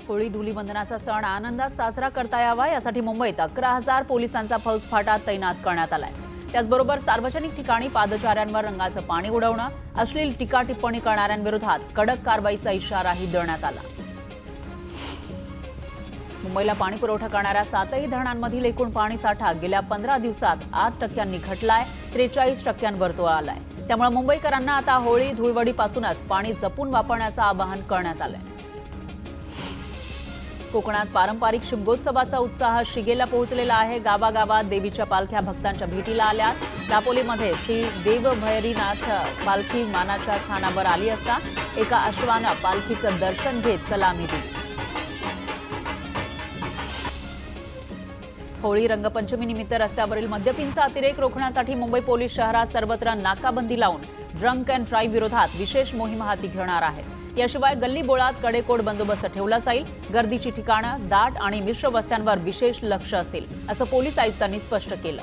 होळी धुलीवंदनाचा सण आनंदात साजरा करता यावा यासाठी मुंबईत 11,000 पोलिसांचा फौजफाटा तैनात करण्यात आलाय। त्याचबरोबर सार्वजनिक ठिकाणी पादचाऱ्यांवर रंगाचं पाणी उडवणं, अश्लील टीका टिप्पणी करणाऱ्यांविरोधात कडक कारवाईचा इशाराही देण्यात आला। मुंबईला पाणी पुरवठा करणाऱ्या 7ही धरणांमधील एकूण पाणी साठा गेल्या 15 दिवसात 8% घटलाय, 43%वर तो आलाय। त्यामुळे मुंबईकरांना आता होळी धुळवडीपासूनच पाणी जपून वापरण्याचं आवाहन करण्यात आलंय। कोकणात पारंपरिक शिमगोत्सवाचा उत्साह शिगेला पोहोचलेला आहे। गावागावात देवीच्या पालख्या भक्तांच्या भेटीला आल्यात। दापोलीमध्ये श्री देवभैरीनाथ पालखी मानाच्या स्थानावर आली असता एका अश्वानं पालखीचं दर्शन घेत सलामी दिली। होळी रंगपंचमी निमित्त रस्त्यावरील मद्यपींचा अतिरेक रोखण्यासाठी मुंबई पोलीस शहरात सर्वत्र नाकाबंदी लावून ड्रंक अँड ड्राईव्ह विरोधात विशेष मोहीम हाती घेणार आहेत। याशिवाय गल्ली बोळात कडेकोट बंदोबस्त ठेवला जाईल। गर्दीची ठिकाणं, दाट आणि मिश्र वस्त्यांवर विशेष लक्ष असेल, असं पोलीस आयुक्तांनी स्पष्ट केलं।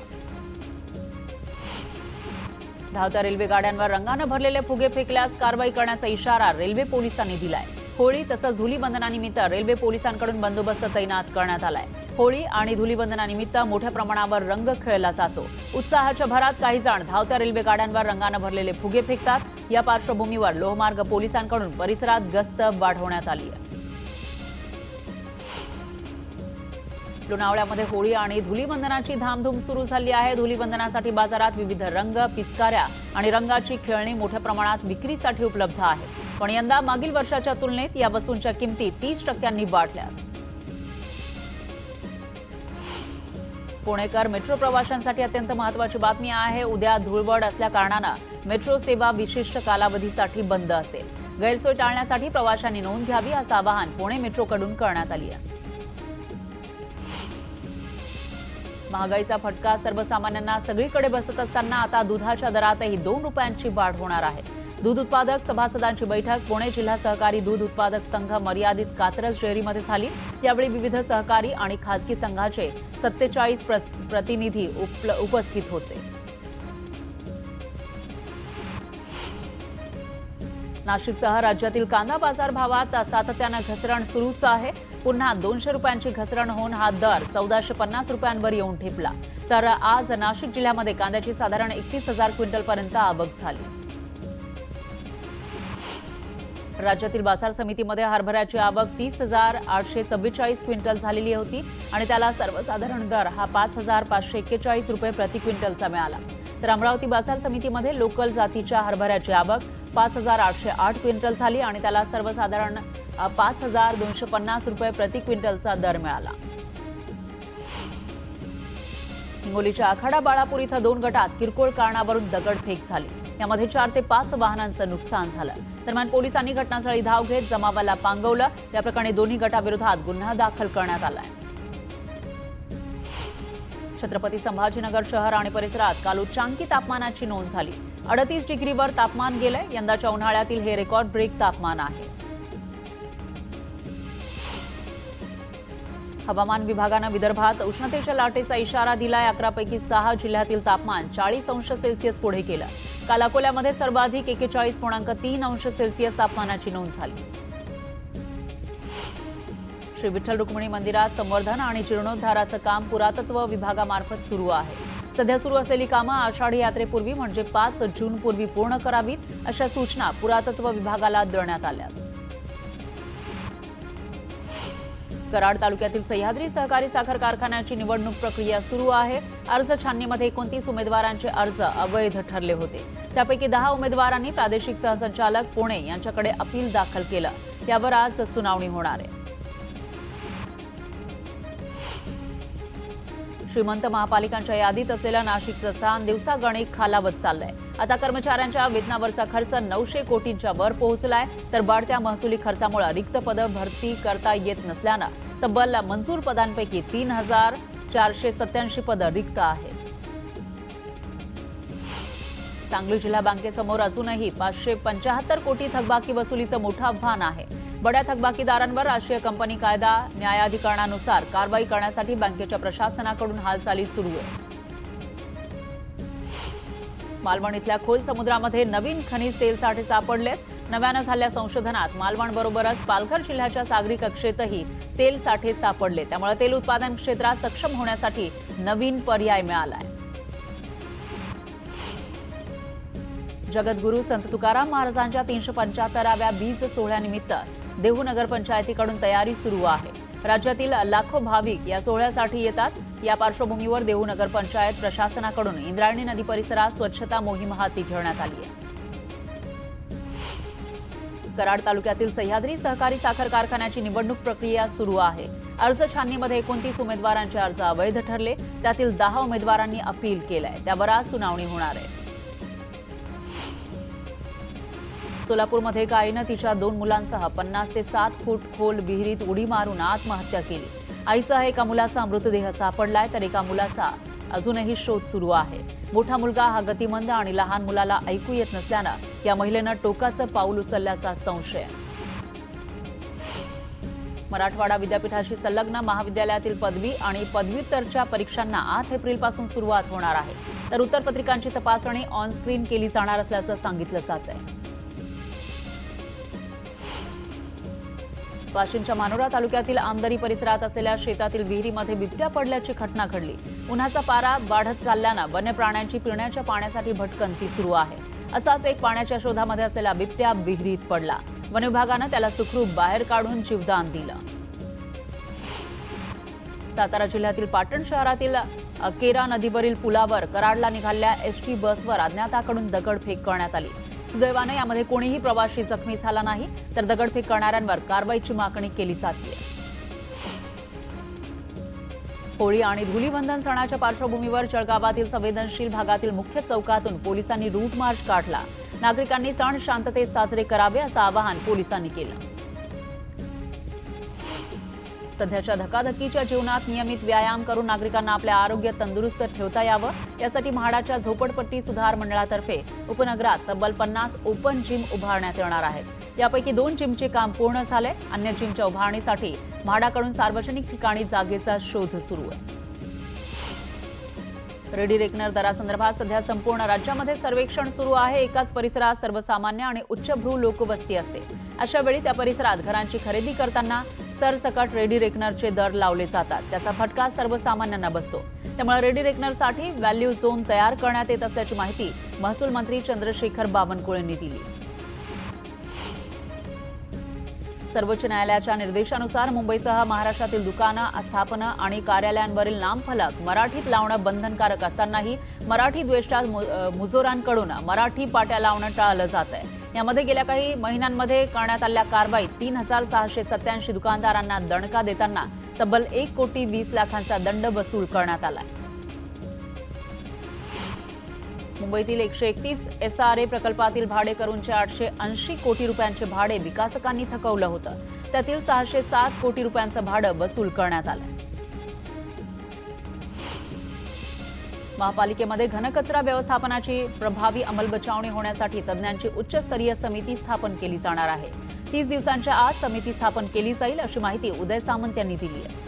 धावत्या रेल्वे गाड्यांवर रंगानं भरलेले फुगे फेकल्यास कारवाई करण्याचा इशारा रेल्वे पोलिसांनी दिलाय। होळी तसंच धुलीवंदनानिमित्त रेल्वे पोलिसांकडून बंदोबस्त तैनात करण्यात आलाय। होळी आणि धुलीवंदनानिमित्त मोठ्या प्रमाणावर रंग खेळला जातो। उत्साहाच्या भरात काही जण धावत्या रेल्वे गाड्यांवर रंगानं भरलेले फुगे फेकतात। या पार्श्वभूमीवर लोहमार्ग पोलिसांकडून परिसरात गस्त वाढवण्यात आली आहे। लोणावळ्यामध्ये होळी आणि धुलीवंदनाची धामधूम सुरू झाली आहे। धुलीवंदनासाठी बाजारात विविध रंग, पिचकाऱ्या आणि रंगाची खेळणी मोठ्या प्रमाणात विक्रीसाठी उपलब्ध आहेत। पण यंदा मागील वर्षाच्या तुलनेत या वस्तूंच्या किमती 30% वाढल्या। पुणेकर मेट्रो प्रवाशांसाठी अत्यंत महत्त्वाची बातमी आहे। उद्या धुळवड असल्या कारणानं मेट्रो सेवा विशिष्ट कालावधीसाठी बंद असेल। गैरसोय टाळण्यासाठी प्रवाशांनी नोंद घ्यावी असं आवाहन पुणे मेट्रोकडून करण्यात आले आहे। महागाईचा फटका सर्वसामान्यांना सगळीकडे बसत असताना आता दुधाच्या दरातही 2 रुपयांची वाढ होणार आहे। दूध उत्पादक सभासदांची बैठक पुणे जिल्हा सहकारी दूध उत्पादक संघ मर्यादित कात्रज डेअरीमध्ये झाली। यावेळी विविध सहकारी आणि खासगी संघाचे 47 प्रतिनिधी उपस्थित होते। नाशिकसह राज्यातील कांदा बाजार भावात सातत्यानं घसरण सुरूच आहे। पुन्हा 200 रुपयांची घसरण होऊन हा दर 1450 रुपयांवर येऊन ठेपला। तर आज नाशिक जिल्ह्यामध्ये कांद्याची साधारण 31,000 क्विंटलपर्यंत आवक झाली। राज्यातील बाजार समितीमध्ये हरभऱ्याची आवक 30,844 क्विंटल झालेली होती आणि त्याला सर्वसाधारण दर हा 5,541 रुपये प्रति क्विंटलचा मिळाला। तर अमरावती बाजार समितीमध्ये लोकल जातीच्या हरभऱ्याची आवक 5,808 क्विंटल झाली आणि त्याला सर्वसाधारण 5,250 रुपये प्रति क्विंटलचा दर मिळाला। हिंगोलीच्या आखाडा बाळापूर इथं 2 गटात किरकोळ कारणावरून दगडफेक झाली। यामध्ये 4 ते 5 वाहनांचं नुकसान झालं। दरम्यान पोलिसांनी घटनास्थळी धाव घेत जमावाला पांगवलं। या प्रकरणी दोन्ही गटाविरोधात गुन्हा दाखल करण्यात आलाय। छत्रपती संभाजीनगर शहर आणि परिसरात काल उच्चांकी तापमानाची नोंद झाली। 38 डिग्रीवर तापमान गेलंय। यंदाच्या उन्हाळ्यातील हे रेकॉर्ड ब्रेक तापमान आहे। हवामान विभागानं विदर्भात उष्णतेच्या लाटेचा इशारा दिलाय। 11 पैकी 6 जिल्ह्यातील तापमान 40 अंश सेल्सिअस पुढे गेलं। काल अकोल्यामध्ये सर्वाधिक 41.3 अंश सेल्सिअस तापमानाची नोंद झाली। श्री विठ्ठल रुक्मिणी मंदिरात संवर्धन आणि जीर्णोद्धाराचं काम पुरातत्व विभागामार्फत सुरू आहे। सध्या सुरू असलेली कामं आषाढी यात्रेपूर्वी म्हणजे 5 जूनपूर्वी पूर्ण करावीत अशा सूचना पुरातत्व विभागाला देण्यात आल्या। कराड तालुक्यातील सह्याद्री सहकारी साखर कारखान्याची निवडणूक प्रक्रिया सुरू आहे। अर्ज छाननीमध्ये 29 उमेदवारांचे अर्ज अवैध ठरले होते। त्यापैकी 10 उमेदवारांनी प्रादेशिक सहसंचालक पुणे यांच्याकडे अपील दाखल केलं। यावर आज सुनावणी होणार आहे। श्रीमंत महापालिकांच्या यादीत असलेलं नाशिकचं स्थान दिवसागणिक खालावत चाललंय। आता कर्मचाऱ्यांच्या वेतनावरचा खर्च 900 कोटींच्या वर पोहोचलाय। तर वाढत्या महसुली खर्चामुळे रिक्त पदं भरती करता येत नसल्यानं तब्बल मंजूर पदांपैकी 3,487 पदं रिक्त आहेत। सांगली जिल्हा बँकेसमोर अजूनही 575 कोटी थकबाकी वसुलीचं मोठं आव्हान आहे। बड्या थकबाकीदारांवर राष्ट्रीय कंपनी कायदा न्यायाधिकरणानुसार कारवाई करण्यासाठी बँकेच्या प्रशासनाकडून हालचाली सुरू आहेत। मालवण इथल्या खोल समुद्रामध्ये नवीन खनिज तेल साठे सापडलेत। नव्यानं झालेल्या संशोधनात मालवणबरोबरच पालघर जिल्ह्याच्या सागरी कक्षेतही तेल साठे सापडले, त्यामुळे तेल उत्पादन क्षेत्रात सक्षम होण्यासाठी नवीन पर्याय मिळालाय. जगद्गुरू संत तुकाराम महाराजांच्या 375व्या बीज सोहळ्यानिमित्त देहू नगर पंचायतीकडून तयारी सुरू आहे. राज्यातील लाखो भाविक या सोहळ्यासाठी येतात. या पार्श्वभूमीवर देहू नगर पंचायत प्रशासनाकडून इंद्रायणी नदी परिसरात स्वच्छता मोहीम हाती घेण्यात आली आहे. कराड तालुक्यातील सह्याद्री सहकारी साखर कारखान्याची निवडणूक प्रक्रिया सुरू आहे. अर्ज छाननीमध्ये 29 उमेदवारांचे अर्ज अवैध ठरले. त्यातील 10 उमेदवारांनी अपील केलंय. त्यावर आज सुनावणी होणार आहे. सोलापूरमध्ये एका आईनं तिच्या 2 मुलांसह 50 ते 7 फूट खोल विहिरीत उडी मारून आत्महत्या केली. आईसह एका मुलाचा मृतदेह सापडलाय, तर एका मुलाचा अजूनही शोध सुरू आहे. मोठा मुलगा हा गतिमंद आणि लहान मुलाला ऐकू येत नसल्यानं या महिलेनं टोकाचं पाऊल उचलल्याचा संशय. मराठवाडा विद्यापीठाशी संलग्न महाविद्यालयातील पदवी आणि पदव्युत्तरच्या परीक्षांना 8 एप्रिलपासून सुरुवात होणार आहे. तर उत्तरपत्रिकांची तपासणी ऑन स्क्रीन केली जाणार असल्याचं सांगितलं जात आहे. वाशिमच्या मानोरा तालुक्यातील आमदरी परिसरात असलेल्या शेतातील विहिरीमध्ये बिबट्या पडल्याची घटना घडली. उन्हाचा पारा वाढत चालल्यानं वन्य प्राण्यांची पिण्याच्या पाण्यासाठी भटकंती सुरू आहे. असाच एक पाण्याच्या शोधामध्ये असलेला बिबट्या विहिरीत पडला. वन विभागानं त्याला सुखरूप बाहेर काढून जीवदान दिलं. सातारा जिल्ह्यातील पाटण शहरातील केरा नदीवरील पुलावर कराडला निघालेल्या एसटी बसवर अज्ञाताकडून दगडफेक करण्यात आली. सुदैवाने यामध्ये कोणीही प्रवासी जखमी झाला नाही, तर दगडफेक करणाऱ्यांवर कारवाईची मागणी केली जाते. होळी आणि धुलीवंदन सणाच्या पार्श्वभूमीवर जळगावातील संवेदनशील भागातील मुख्य चौकातून पोलिसांनी रूट मार्च काढला. नागरिकांनी सण शांततेत साजरे करावे असं आवाहन पोलिसांनी केलं. सध्याच्या धकाधकीच्या जीवनात नियमित व्यायाम करून नागरिकांना आपले आरोग्य तंदुरुस्त ठेवता यावं, यासाठी म्हाडाच्या झोपडपट्टी सुधार मंडळातर्फे उपनगरात तब्बल 50 ओपन जिम उभारण्यात येणार आहेत. यापैकी 2 जिमचे काम पूर्ण झाले. अन्य जिमच्या उभारणीसाठी म्हाडाकडून सार्वजनिक ठिकाणी जागेचा शोध सुरू आहे. रेडी रेकनर दरासंदर्भात सध्या संपूर्ण राज्यामध्ये सर्वेक्षण सुरू आहे. एकाच परिसरात सर्वसामान्य आणि उच्चभ्रू लोकवस्ती असते. अशा वेळी त्या परिसरात घरांची खरेदी करताना सरसकट रेडी रेकनरचे दर लावले जातात. त्याचा फटका सर्वसामान्यांना बसतो. त्यामुळे रेडी रेकनरसाठी व्हॅल्यू झोन तयार करण्यात येत असल्याची माहिती महसूल मंत्री चंद्रशेखर बावनकुळेंनी दिली. सर्वोच्च न्यायालयाच्या निर्देशानुसार मुंबईसह महाराष्ट्रातील दुकानं, आस्थापनं आणि कार्यालयांवरील नामफलक मराठीत लावणं बंधनकारक असतानाही मराठी द्वेषात मुजोरांकडून मराठी पाट्या लावणं टाळलं जात आहे. यामध्ये गेल्या काही महिन्यांमध्ये करण्यात आलेल्या कारवाईत 3687 दुकानदारांना दणका देताना तब्बल 1,20,00,000 दंड वसूल करण्यात आला. मुंबईतील 131 SRA प्रकल्पातील भाडेकरूंचे 880 कोटी रुपयांचे भाडे विकासकांनी थकवलं होतं. त्यातील 607 कोटी रुपयांचं भाडं वसूल करण्यात आलं. महापालिकेमध्ये घनकचरा व्यवस्थापनाची प्रभावी अंमलबजावणी होण्यासाठी तज्ज्ञांची उच्चस्तरीय समिती स्थापन केली जाणार आहे. 30 दिवसांच्या आत समिती स्थापन केली जाईल अशी माहिती उदय सामंत यांनी दिली आहे.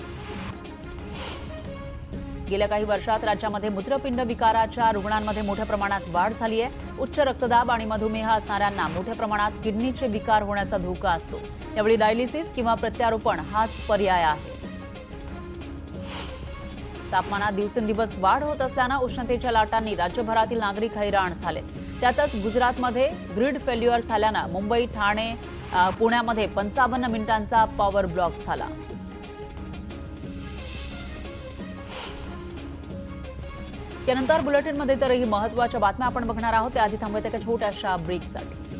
गेल्या काही वर्षात राज्यामध्ये मूत्रपिंड विकाराच्या रुग्णांमध्ये मोठ्या प्रमाणात वाढ झाली आहे. उच्च रक्तदाब आणि मधुमेह असणाऱ्यांना मोठ्या प्रमाणात किडनीचे विकार होण्याचा धोका असतो. यावेळी डायलिसिस किंवा प्रत्यारोपण हाच पर्याय आहे. तापमानात दिवसेंदिवस वाढ होत असल्यानं उष्णतेच्या लाटांनी राज्यभरातील नागरिक हैराण झाले. त्यातच गुजरातमध्ये ग्रीड फेल्युअर झाल्यानं मुंबई, ठाणे, पुण्यामध्ये 55 मिनिटांचा पॉवर ब्लॉक झाला. त्यानंतर बुलेटिनमध्ये इतरही महत्त्वाच्या बातम्या आपण बघणार आहोत. त्याआधी थांबूया एका छोट्याशा ब्रेकसाठी.